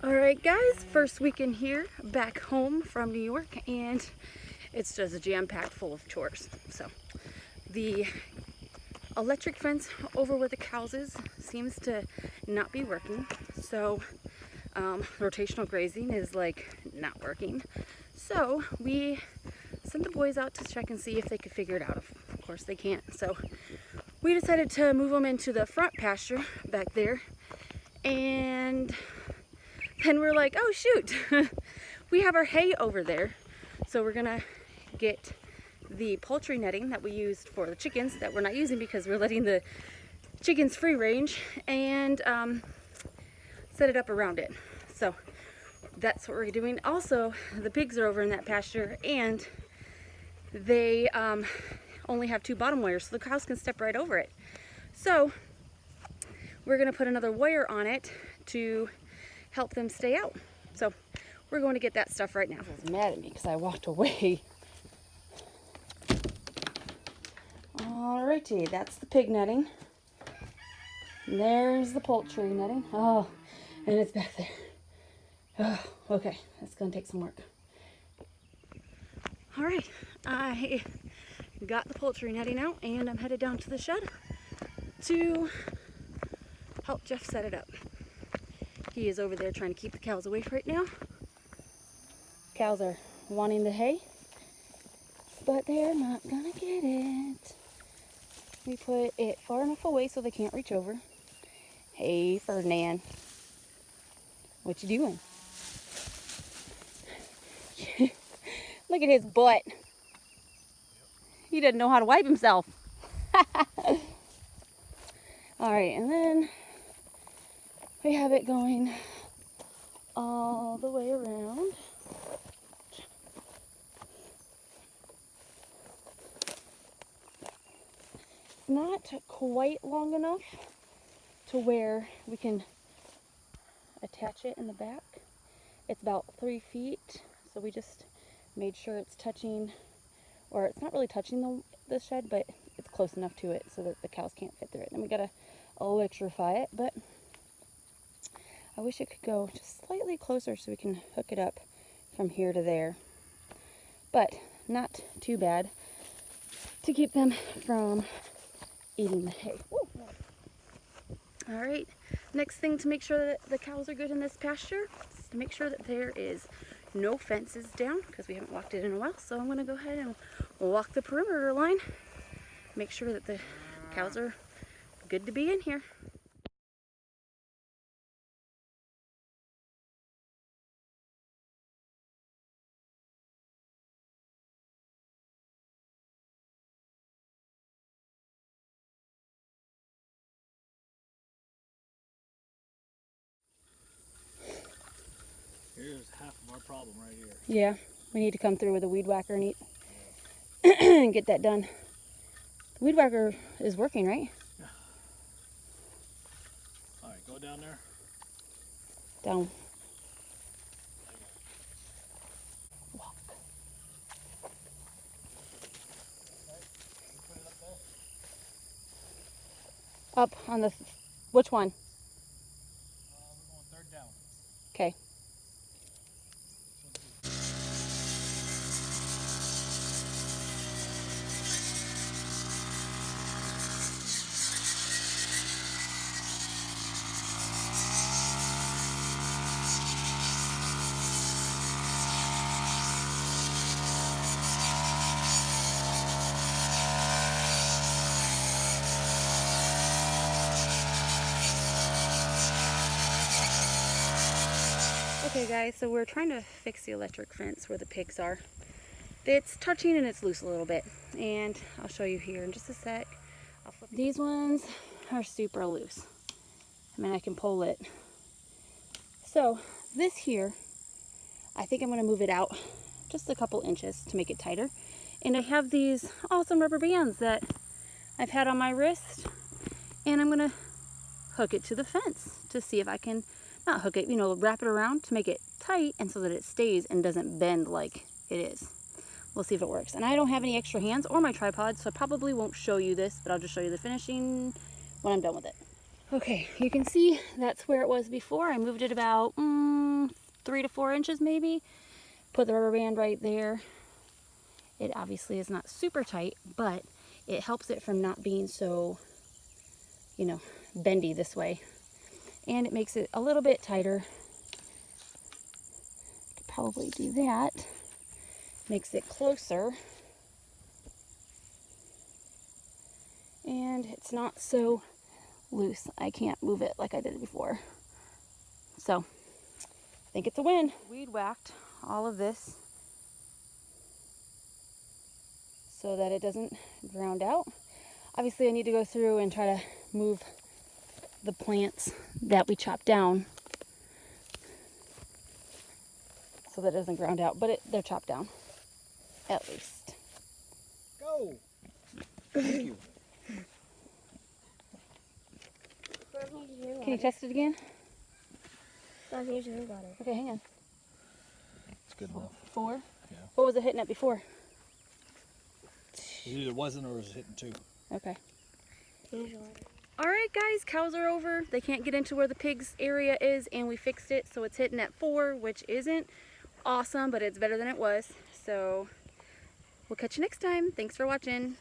Alright guys, first weekend here, back home from New York, and it's just jam-packed full of chores. So, the electric fence over where the cows is seems to not be working. So, rotational grazing is like not working. So, we sent the boys out to check and see if they could figure it out. Of course they can't. So, we decided to move them into the front pasture back there, and then we're like, oh shoot, we have our hay over there. So we're gonna get the poultry netting that we used for the chickens that we're not using because we're letting the chickens free range, and set it up around it. So that's what we're doing. Also, the pigs are over in that pasture, and they only have 2 bottom wires, so the cows can step right over it. So we're gonna put another wire on it to help them stay out. So we're going to get that stuff right now. He's mad at me because I walked away. Alrighty, that's the pig netting. And there's the poultry netting. Oh, and it's back there. Oh, okay, that's gonna take some work. All right, I got the poultry netting out, and I'm headed down to the shed to help Jeff set it up. He is over there trying to keep the cows away right now. Cows are wanting the hay, but they're not gonna get it. We put it far enough away so they can't reach over. Hey, Ferdinand, what you doing? Look at his butt. He doesn't know how to wipe himself. All right, and then we have it going all the way around. It's not quite long enough to where we can attach it in the back. It's about 3 feet, so we just made sure it's touching, or it's not really touching the shed, but it's close enough to it so that the cows can't fit through it. Then we gotta electrify it, but I wish it could go just slightly closer so we can hook it up from here to there. But not too bad to keep them from eating the hay. All right, next thing to make sure that the cows are good in this pasture is to make sure that there is no fences down, because we haven't walked it in a while. So I'm gonna go ahead and walk the perimeter line, make sure that the cows are good to be in here. Here's half of our problem right here. Yeah, we need to come through with a weed whacker and and get that done. The weed whacker is working, right? Yeah. All right, go down there. Down. Walk. Up on the, which one? We're going third down. Okay. Okay guys, so we're trying to fix the electric fence where the pigs are. It's touching and it's loose a little bit, and I'll show you here in just a sec. These ones are super loose. I mean, I can pull it. So this here, I think I'm gonna move it out just a couple inches to make it tighter. And I have these awesome rubber bands that I've had on my wrist, and I'm gonna hook it to the fence to see if I can, not hook it, you know, wrap it around to make it tight and so that it stays and doesn't bend like it is. We'll see if it works. And I don't have any extra hands or my tripod, so I probably won't show you this, but I'll just show you the finishing when I'm done with it. Okay, you can see that's where it was before. I moved it about 3 to 4 inches maybe. Put the rubber band right there. It obviously is not super tight, but it helps it from not being so, you know, bendy this way. And it makes it a little bit tighter. Could probably do that. Makes it closer. And it's not so loose. I can't move it like I did before. So, I think it's a win. Weed whacked all of this so that it doesn't ground out. Obviously, I need to go through and try to move the plants that we chopped down so that it doesn't ground out, but they're chopped down, at least. Go! Thank you. Can you test it again? Okay. Okay, hang on. It's good enough. 4? Yeah. What was it hitting at before? It either wasn't or was hitting 2. Okay. Alright guys, cows are over. They can't get into where the pigs area is, and we fixed it, so it's hitting at 4, which isn't awesome, but it's better than it was. So we'll catch you next time. Thanks for watching.